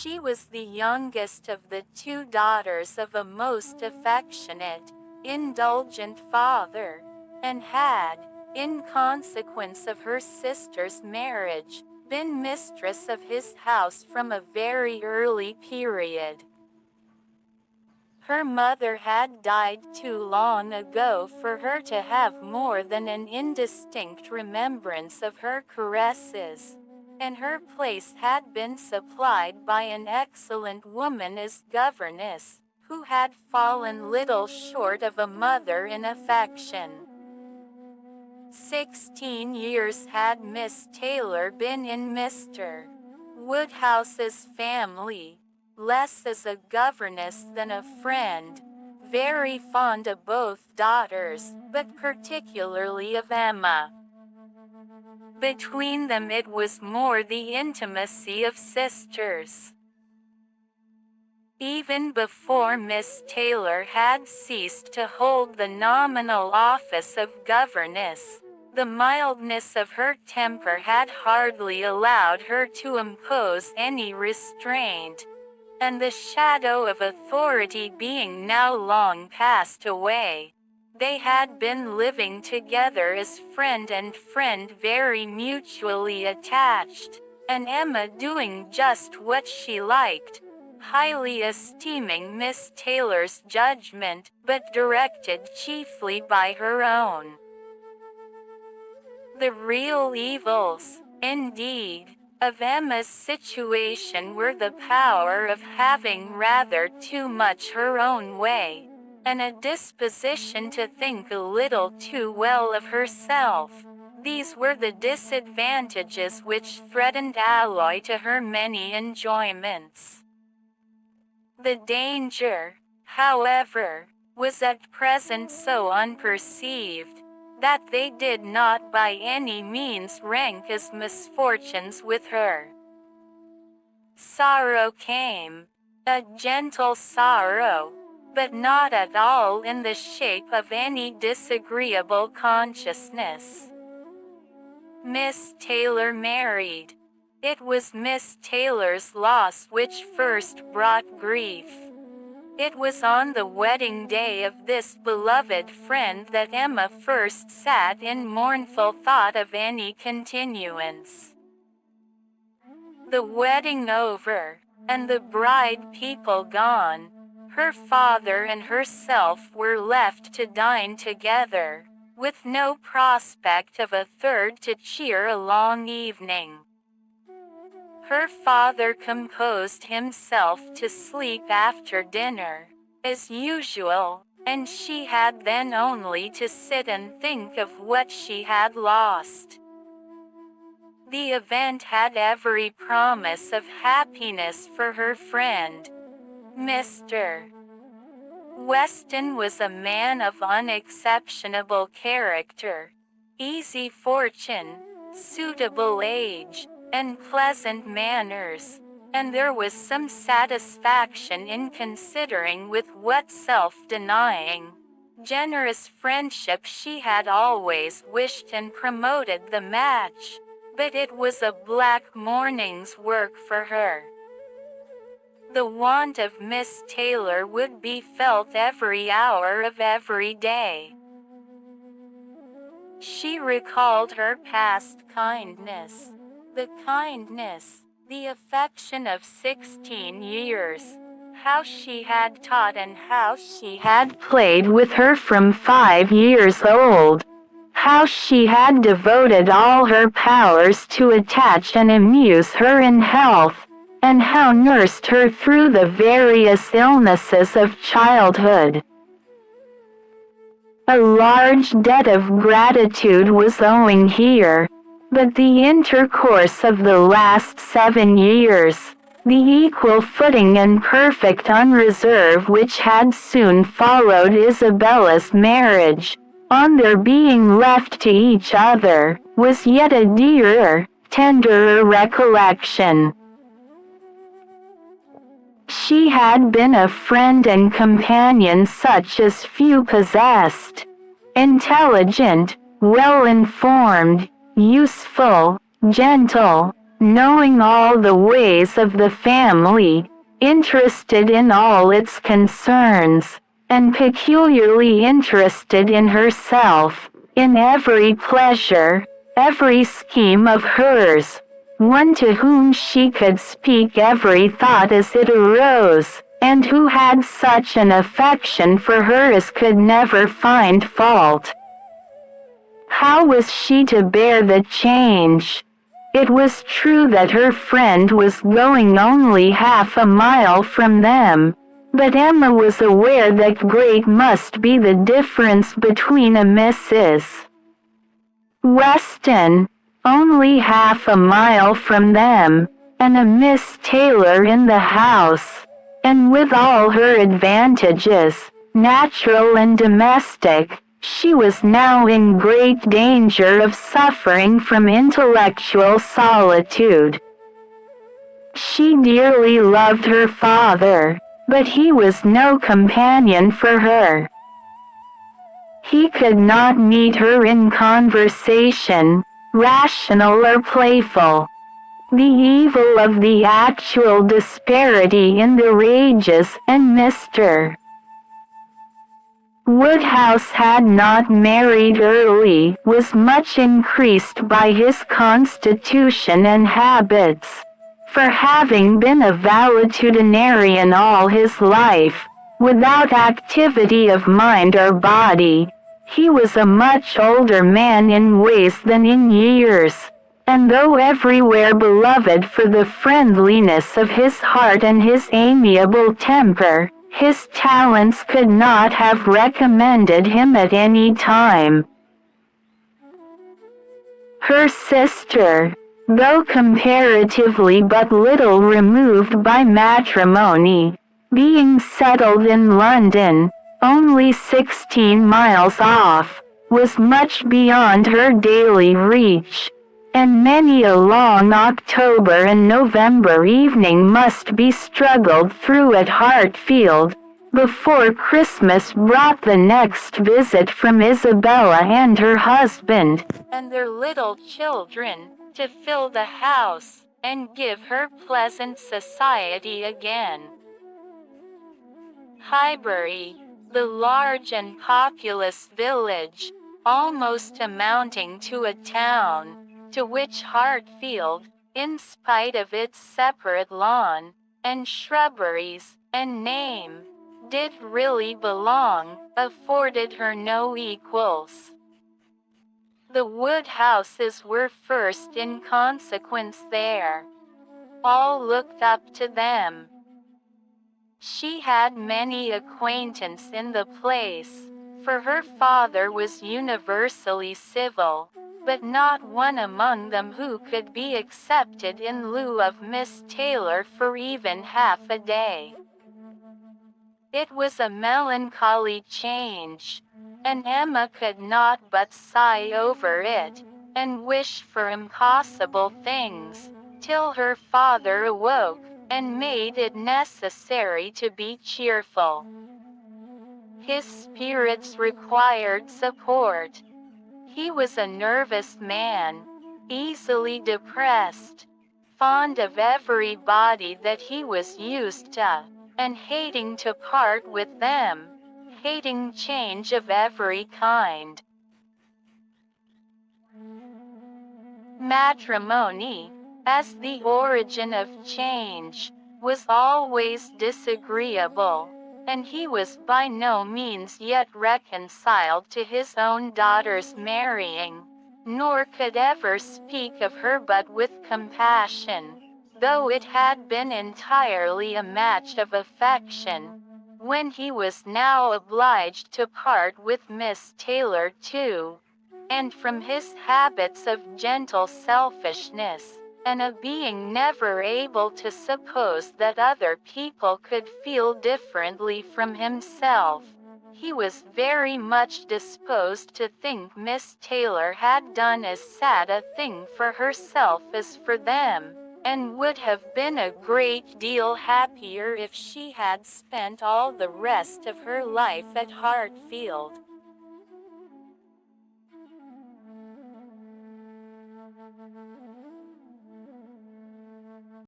She was the youngest of the two daughters of a most affectionate, indulgent father, and had, in consequence of her sister's marriage, been mistress of his house from a very early period. Her mother had died too long ago for her to have more than an indistinct remembrance of her caresses, and her place had been supplied by an excellent woman as governess, who had fallen little short of a mother in affection. 16 years had Miss Taylor been in Mr. Woodhouse's family, less as a governess than a friend, very fond of both daughters, but particularly of Emma. Between them it was more the intimacy of sisters. Even before Miss Taylor had ceased to hold the nominal office of governess, the mildness of her temper had hardly allowed her to impose any restraint, and the shadow of authority being now long passed away, they had been living together as friend and friend, very mutually attached, and Emma doing just what she liked, highly esteeming Miss Taylor's judgment, but directed chiefly by her own. The real evils, indeed, of Emma's situation were the power of having rather too much her own way, and a disposition to think a little too well of herself. These were the disadvantages which threatened alloy to her many enjoyments. The danger, however, was at present so unperceived, that they did not by any means rank as misfortunes with her. Sorrow came, a gentle sorrow, but not at all in the shape of any disagreeable consciousness. Miss Taylor married. It was Miss Taylor's loss which first brought grief. It was on the wedding day of this beloved friend that Emma first sat in mournful thought of any continuance. The wedding over, and the bride people gone, her father and herself were left to dine together, with no prospect of a third to cheer a long evening. Her father composed himself to sleep after dinner, as usual, and she had then only to sit and think of what she had lost. The event had every promise of happiness for her friend. Mr. Weston was a man of unexceptionable character, easy fortune, suitable age, and pleasant manners, and there was some satisfaction in considering with what self-denying, generous friendship she had always wished and promoted the match, but it was a black morning's work for her. The want of Miss Taylor would be felt every hour of every day. She recalled her past kindness. The kindness, the affection of 16 years, how she had taught and how she had played with her from 5 years old, how she had devoted all her powers to attach and amuse her in health, and how nursed her through the various illnesses of childhood. A large debt of gratitude was owing here, but the intercourse of the last 7 years, the equal footing and perfect unreserve which had soon followed Isabella's marriage, on their being left to each other, was yet a dearer, tenderer recollection. She had been a friend and companion such as few possessed. Intelligent, well-informed, useful, gentle, knowing all the ways of the family, interested in all its concerns, and peculiarly interested in herself, in every pleasure, every scheme of hers, one to whom she could speak every thought as it arose, and who had such an affection for her as could never find fault. How was she to bear the change? It was true that her friend was going only half a mile from them, but Emma was aware that great must be the difference between a Mrs. Weston, only half a mile from them, and a Miss Taylor in the house, and with all her advantages, natural and domestic. She was now in great danger of suffering from intellectual solitude. She dearly loved her father, but he was no companion for her. He could not meet her in conversation, rational or playful. The evil of the actual disparity in the wages and Mr. Woodhouse had not married early was much increased by his constitution and habits. For having been a valetudinarian all his life, without activity of mind or body, he was a much older man in ways than in years, and though everywhere beloved for the friendliness of his heart and his amiable temper, his talents could not have recommended him at any time. Her sister, though comparatively but little removed by matrimony, being settled in London, only 16 miles off, was much beyond her daily reach, and many a long October and November evening must be struggled through at Hartfield, before Christmas brought the next visit from Isabella and her husband, and their little children, to fill the house, and give her pleasant society again. Highbury, the large and populous village, almost amounting to a town, to which Hartfield, in spite of its separate lawn, and shrubberies, and name, did really belong, afforded her no equals. The Woodhouses were first in consequence there. All looked up to them. She had many acquaintance in the place, for her father was universally civil, but not one among them who could be accepted in lieu of Miss Taylor for even half a day. It was a melancholy change, and Emma could not but sigh over it, and wish for impossible things, till her father awoke, and made it necessary to be cheerful. His spirits required support. He was a nervous man, easily depressed, fond of everybody that he was used to, and hating to part with them, hating change of every kind. Matrimony, as the origin of change, was always disagreeable, and he was by no means yet reconciled to his own daughter's marrying, nor could ever speak of her but with compassion, though it had been entirely a match of affection, when he was now obliged to part with Miss Taylor too, and from his habits of gentle selfishness, and a being never able to suppose that other people could feel differently from himself, he was very much disposed to think Miss Taylor had done as sad a thing for herself as for them, and would have been a great deal happier if she had spent all the rest of her life at Hartfield.